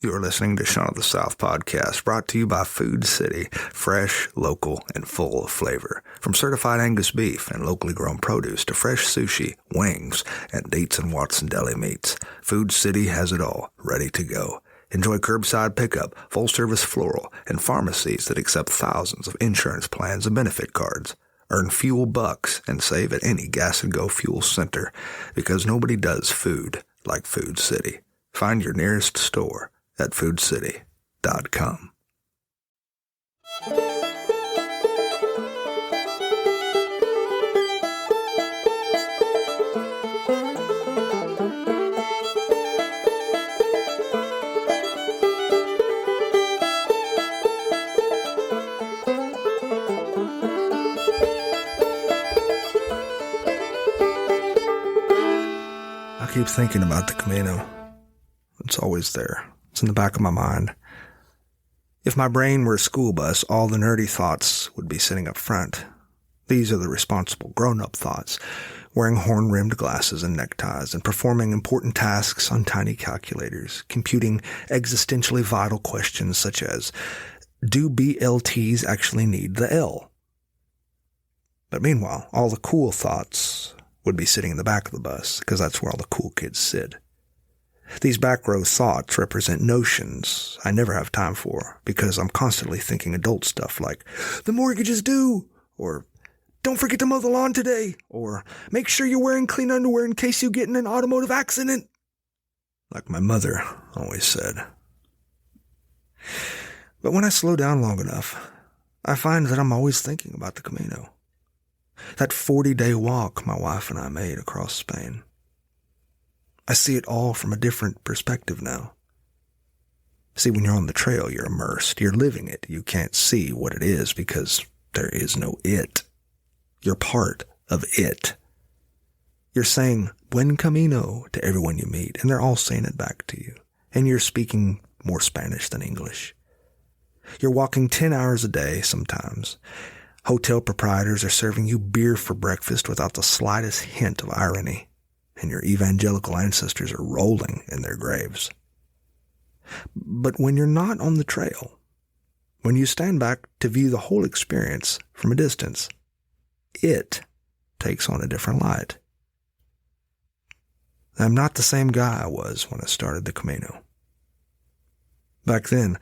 You are listening to Shaun of the South podcast, brought to you by Food City, fresh, local, and full of flavor. From certified Angus beef and locally grown produce to fresh sushi, wings, and Dietz and Watson deli meats, Food City has it all, ready to go. Enjoy curbside pickup, full-service floral, and pharmacies that accept thousands of insurance plans and benefit cards. Earn fuel bucks and save at any Gas and Go fuel center, because nobody does food like Food City. Find your nearest store at foodcity.com. I keep thinking about the Camino. It's always there. It's in the back of my mind. If my brain were a school bus, all the nerdy thoughts would be sitting up front. These are the responsible, grown-up thoughts, wearing horn-rimmed glasses and neckties and performing important tasks on tiny calculators, computing existentially vital questions such as, do BLTs actually need the L? But meanwhile, all the cool thoughts would be sitting in the back of the bus, because that's where all the cool kids sit. These back row thoughts represent notions I never have time for, because I'm constantly thinking adult stuff like, the mortgage is due, or don't forget to mow the lawn today, or make sure you're wearing clean underwear in case you get in an automotive accident, like my mother always said. But when I slow down long enough, I find that I'm always thinking about the Camino. That 40-day walk my wife and I made across Spain. I see it all from a different perspective now. See, when you're on the trail, you're immersed. You're living it. You can't see what it is because there is no it. You're part of it. You're saying, Buen Camino, to everyone you meet, and they're all saying it back to you. And you're speaking more Spanish than English. You're walking 10 hours a day sometimes. Hotel proprietors are serving you beer for breakfast without the slightest hint of irony. And your evangelical ancestors are rolling in their graves. But when you're not on the trail, when you stand back to view the whole experience from a distance, it takes on a different light. I'm not the same guy I was when I started the Camino. Back then,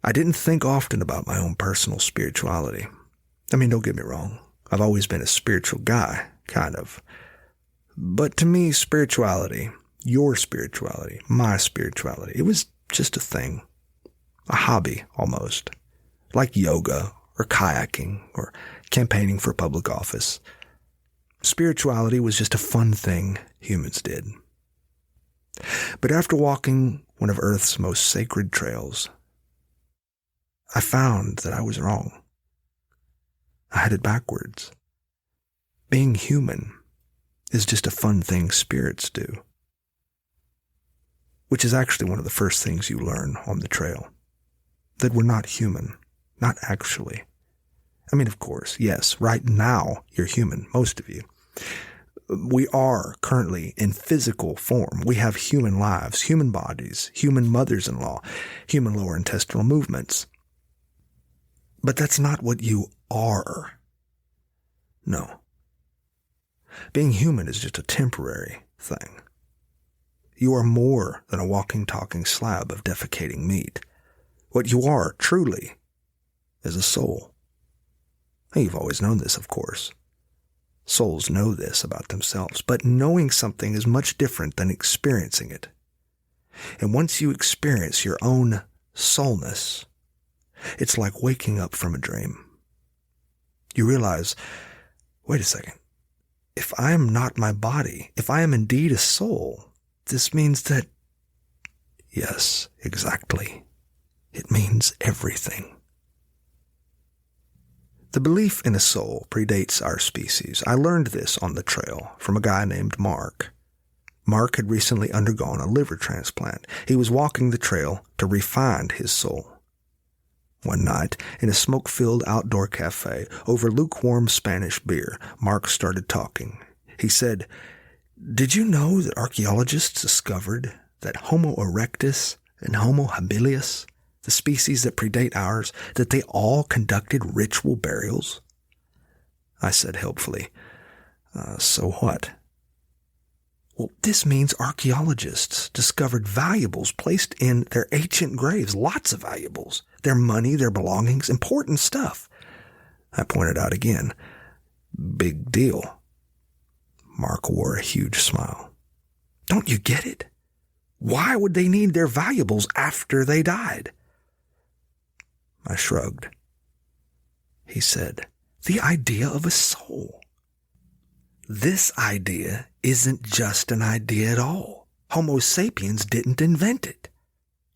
I didn't think often about my own personal spirituality. I mean, don't get me wrong. I've always been a spiritual guy, kind of. But to me, spirituality, your spirituality, my spirituality, it was just a thing. A hobby, almost. Like yoga, or kayaking, or campaigning for public office. Spirituality was just a fun thing humans did. But after walking one of Earth's most sacred trails, I found that I was wrong. I had it backwards. Being human is just a fun thing spirits do. Which is actually one of the first things you learn on the trail. That we're not human. Not actually. I mean, of course, yes, right now you're human, most of you. We are currently in physical form. We have human lives, human bodies, human mothers-in-law, human lower intestinal movements. But that's not what you are. No. Being human is just a temporary thing. You are more than a walking, talking slab of defecating meat. What you are, truly, is a soul. And you've always known this, of course. Souls know this about themselves, but knowing something is much different than experiencing it. And once you experience your own soulness, it's like waking up from a dream. You realize, wait a second. If I am not my body, if I am indeed a soul, this means that, yes, exactly, it means everything. The belief in a soul predates our species. I learned this on the trail from a guy named Mark. Mark had recently undergone a liver transplant. He was walking the trail to refine his soul. One night, in a smoke-filled outdoor cafe, over lukewarm Spanish beer, Mark started talking. He said, "Did you know that archaeologists discovered that Homo erectus and Homo habilis, the species that predate ours, that they all conducted ritual burials? I said helpfully, so what? Well, this means archaeologists discovered valuables placed in their ancient graves, lots of valuables, their money, their belongings, important stuff. I pointed out again, big deal. Mark wore a huge smile. Don't you get it? Why would they need their valuables after they died? I shrugged. He said, the idea of a soul. This idea isn't just an idea at all. Homo sapiens didn't invent it.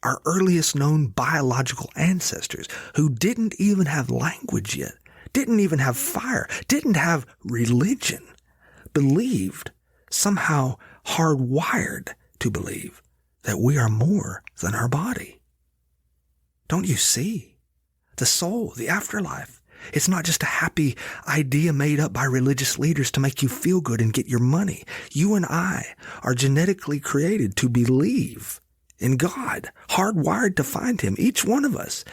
Our earliest known biological ancestors, who didn't even have language yet, didn't even have fire, didn't have religion, believed, somehow hardwired to believe, that we are more than our body. Don't you see? The soul, the afterlife, it's not just a happy idea made up by religious leaders to make you feel good and get your money. You and I are genetically created to believe in God, hardwired to find Him, each one of us.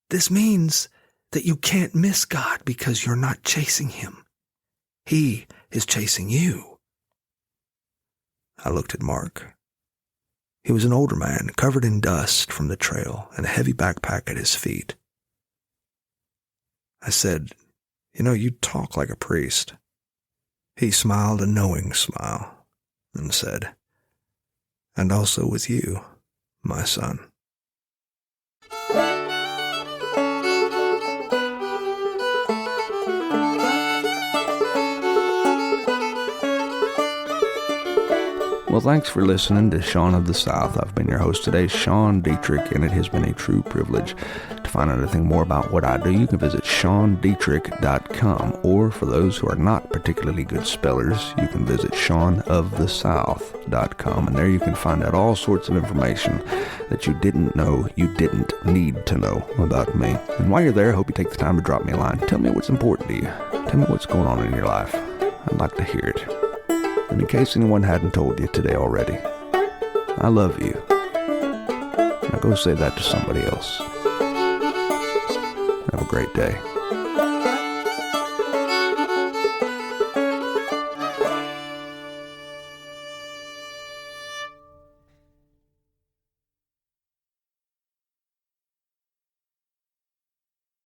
This means that you can't miss God because you're not chasing Him. He is chasing you. I looked at Mark. He was an older man, covered in dust from the trail and a heavy backpack at his feet. I said, you talk like a priest. He smiled a knowing smile and said, and also with you, my son. Well, thanks for listening to Sean of the South. I've been your host today, Sean Dietrich, and it has been a true privilege. To find out anything more about what I do, you can visit SeanDietrich.com, or for those who are not particularly good spellers, you can visit SeanOfTheSouth.com, and there you can find out all sorts of information that you didn't know you didn't need to know about me. And while you're there, I hope you take the time to drop me a line. Tell me what's important to you. Tell me what's going on in your life. I'd like to hear it. And in case anyone hadn't told you today already, I love you. Now go say that to somebody else. Have a great day.